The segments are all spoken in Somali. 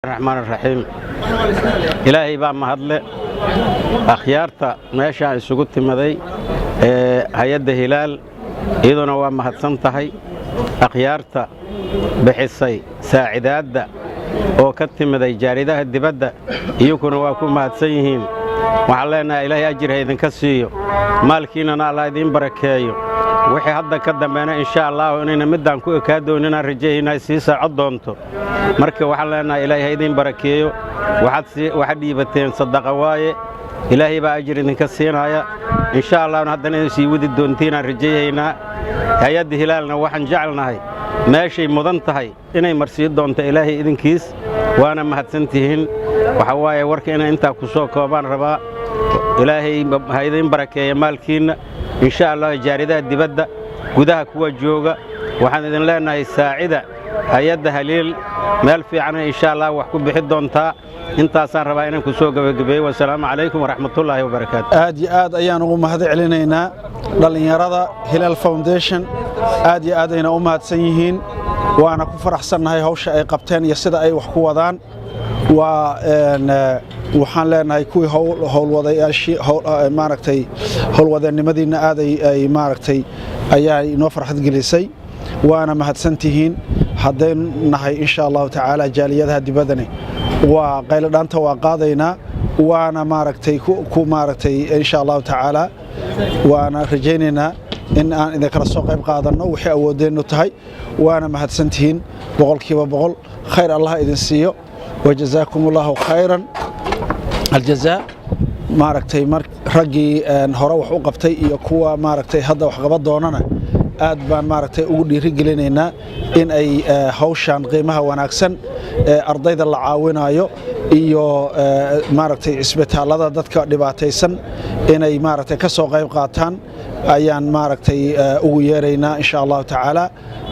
الرحمن الرحيم إلهي بقى مهدله أخيارتا ماشا السجود مذي هيد هلال إذن هو مهدسنتهي أخيارتا بحسي ساعدات oo ka timiday jaaridaha dibadda iyaguna waa ku mahadsanyihiin waxaan leenahay ilaahay ajir haydan ka siiyo maalkiinana Allah idin barakeeyo wixii hadda ka dambeena insha Allah inayna midaan ku eka doonina rajaynaa si saacad doonto marka waxaan leenahay ilaahay idin barakeeyo waxaad dhiibateen sadaqa waaye ilaahay baa ajir idin ka siinaya insha Allah haddana sii wadi doontiina rajaynaa hay'adda hilaalna waxaan jecelnahay meeshay mudan tahay inay marsiin doonto ilaahay idinkiis waana mahadsantihiin waxa waaye warka inta ku soo koobaan rabaa ilaahay hay'adin barakeeyo maalkiina insha Allah jaaridaha dibadda gudaha kuwa jooga waxaan idin leenahay saacida hay'adda haliil meel fiican insha Allah wax ku bixi doontaa intaasaan rabaa inaan ku soo gabagabeeyo wassalaamu calaykum waraxmatullaahi wabarakaatuh aad iyo aad ayaan ugu mahadcelinaynaa dhalinyarada Hilal Foundation aad iyo aad ayna u mahadsan yihiin waana ku faraxsanahay hawsha ay qabteen iyo sida ay wax ku wadaan waxaan leenahay kuwii howlwadayaashii maaragtay howlwadanimadina aad ay maaragtay ayaa inoo farxad gelisay waana mahadsantihiin haddeen nahay insha Allah tacaala jaaliyadaha dibadana waa qaylo dhaanta waa qaadaynaa waana maaragtay ku maaragtay insha Allah tacaala waana rajaynaynaa in aan idin kala soo qayb qaadano wixii awoodeenno tahay waana mahadsantihiin boqolkiiba boqol khayr Allah idin siiyo wajazaakumullahu khayran aljazaa maaragtay raggii hore wax u qabtay iyo kuwa maaragtay hadda wax qaba doonana aad baan maaragtay ugu dhiirigelinaynaa in ay hawshan qiimaha wanaagsan ardayda la caawinayo iyo maaragtay isbitaalada dadka dhibaataysan inay maaragtay ka soo qayb qaataan ayaan maaragtay ugu yeeraynaa insha Allah tacaala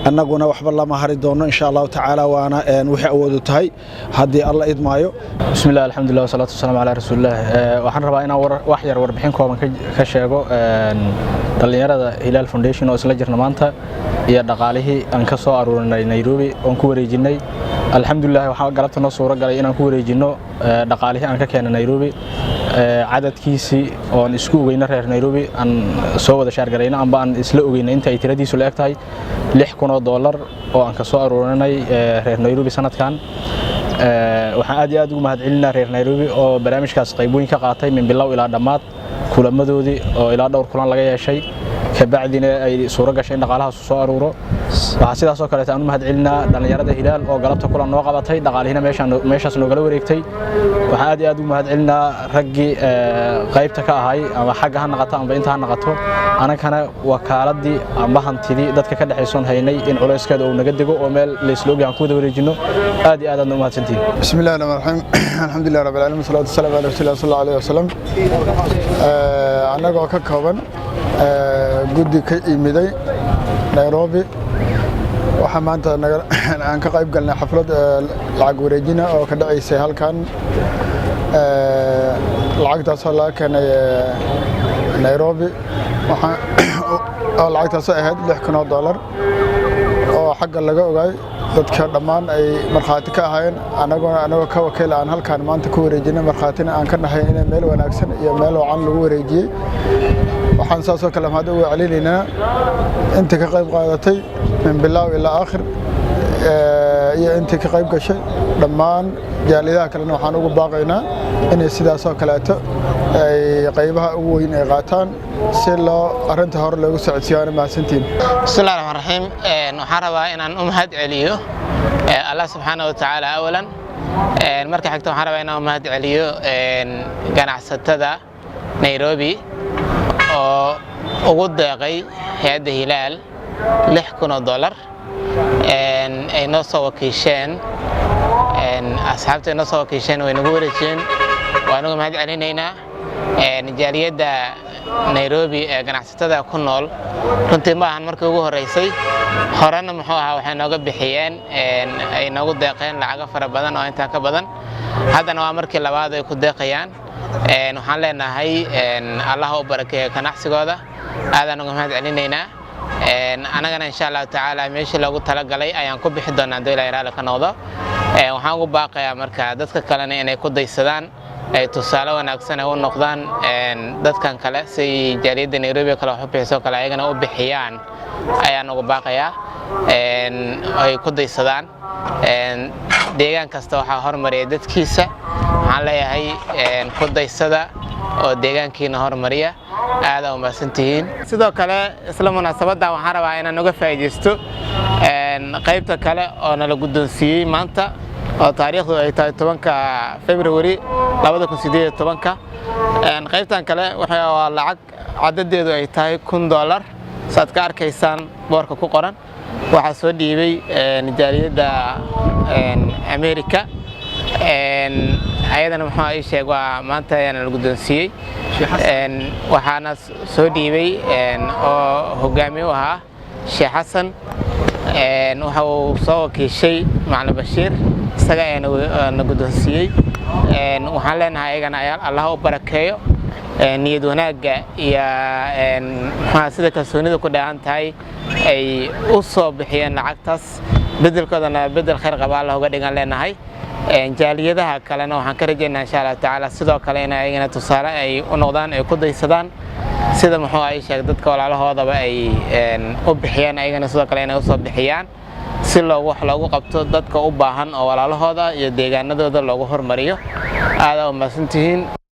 annaguna waxba lama hari doono insha Allah tacaala waana wixii awoodu tahay hadii Allah idmaayo bismillaah alxamdulillaah wasalaatu wasalaamu calaa rasuulillaah waxaan rabaa inaan wax yar warbixin kooban ka sheego dhalinyarada Hilal Foundation oo isla jirna maanta iyo dhaqaalihii aan ka soo aruurinay Nairobi oo ku wareejinay alxamdulillaah waxa galabta noo suura galay inaan ku wareejino dhaqaalihii aan ka keenay Nairobi cadadkiisii oo isku ogeyna reer Nairobi aan soo wada shaar gareyna amba aan isla ogeyna inta ay tiradiisu la eg tahay $6,000 oo aan ka soo aruurinay reer Nairobi sanadkan waxaan aad iyo aad ugu mahadcelinaa reer Nairobi oo barnaamijkaas qaybooyin ka qaatay min bilow ilaa dhamaad kulamadoodii oo ilaa dhowr kulan laga yeeshay kabacdina ay suura gashay in dhaqaalahaas soo aruuro waxa sidaas oo kale aan u mahadcelinaa dhalinyarada Hilal oo galabta kulan noo qabatay dhaqaalihina meeshaas noo kala wareegtay waxa aad iyo aad ugu mahadcelinaa raggii qaybta ka ahay ama xagga ha naqato ama inta ha naqato anagana wakaaladii ama hantidii dadka ka dhaxaysan haynay in culeyskeeda uu naga digo oo meel la isla ogaan ku wada wareejino aad iyo aad u mahadsantiin bismillaahir rahmaanir rahiim alxamdulillaah rabbil aalamiin salaatu wasalaamu ala rasuulillaah sallallahu alayhi wasallam anagoo ka kooban guddi ka imiday Nairobi waxa maanta aan ka qayb galnay xaflad lacag wareejina oo ka dhacaysay halkan lacagtaas oo la keenay Nairobi waxa lacagtaas ahayd $6,000 oo xagga laga ogaay dadka dhammaan ay marxaati ka ahaayeen anagoo ka wakiil aan halkan maanta ku wareejinay marxaatina aan ka dhahay in meel wanaagsan iyo meel wacan lagu wareejiyay waxaan saasoo kale mahad ugu celinaynaa inta ka qayb qaadatay min bilow ilaa aakhir iyo inta ka qayb gashay dhammaan jaaliyadaha kalena waxaan ugu baaqaynaa inay sidaas oo kaleeto ay qaybaha ugu weyn ay qaataan si loo arinta hore loogu socodsiiyo mahadsantiin bismillaahir rahmaanir rahiim waxaan rabaa inaan u mahad celiyo Allah subhanahu wa ta'ala awalan marka xigta waxaan rabaa inaan u mahad celiyo ganacsatada Nairobi oo ugu deeqay hay'adda Hilal $6,000 ay noo soo wakiisheen asxaabta noo soo wakiisheen way nagu wareejeen waan uga mahad celinaynaa jaaliyadda Nairobi ee ganacsatada ku nool runtii ma ahan markii ugu horeysay horena muxuu ahaa waxay nooga bixiyeen ay noogu deeqeen lacag fara badan oo inta ka badan haddana waa markii labaad ay ku deeqayaan waxaan leenahay Allah u barakeeyo ganacsigooda aadaan uga mahad celinaynaa anagana insha Allah tacaala meeshii lagu tala galay ayaan ku bixi doonaa Ilaahay raali ka noqdo waxaan ugu baaqayaa marka dadka kalena inay ku daysadaan ay tusaale wanaagsan u noqdaan dadkan kale si jaaliyadda Nairobi kale wax u bixiso kale ayagana u bixiyaan ayaan ugu baaqayaa ay ku daysadaan deegaan kasta waxa hormariya dadkiisa waxaan leeyahay ku daysada oo deegaankiina hormariya aad u maasantihiin sidoo kale isla munaasabada waxaan rabaa inaan uga faa'iideysto qaybta kale oo nala guddoonsiiyay maanta oo taariikhdu ay tahay 10 February 2018 qaybtan kale waxa lacag cadadeedu ay tahay $1,000 saad ka arkaysaan boorka ku qoran waxa soo dhiibay jaaliyadda America ayadana waxa ay sheegay maanta ayaan la guddoonsiiyay waxaana soo dhiibay oo hogaamiye u ahaa Sheekh Xasan waxa uu soo wakiishay Macallin Bashiir isaga ayaan guddoonsiiyay waxaan leenahay ayagana Allah u barakeeyo niyad wanaaga iyo sida kalsoonida ku dheehan tahay ay u soo bixiyeen lacagtaas bedelkoodana bedel khayr qaba Allah uga dhigan leenahay jaaliyadaha kalena waxaan ka rajaynayaa insha Allah taala sidoo kale in ayagana tusaale ay u noqdaan ay ku daysadaan sida muxuu ay sheeg dadka walaalahoodaba ay u bixiyaan ayagana sidoo kale inay u soo bixiyaan si wax loogu qabto dadka u baahan oo walaalahooda iyo deegaanadooda loogu hormariyo aad u maasantihiin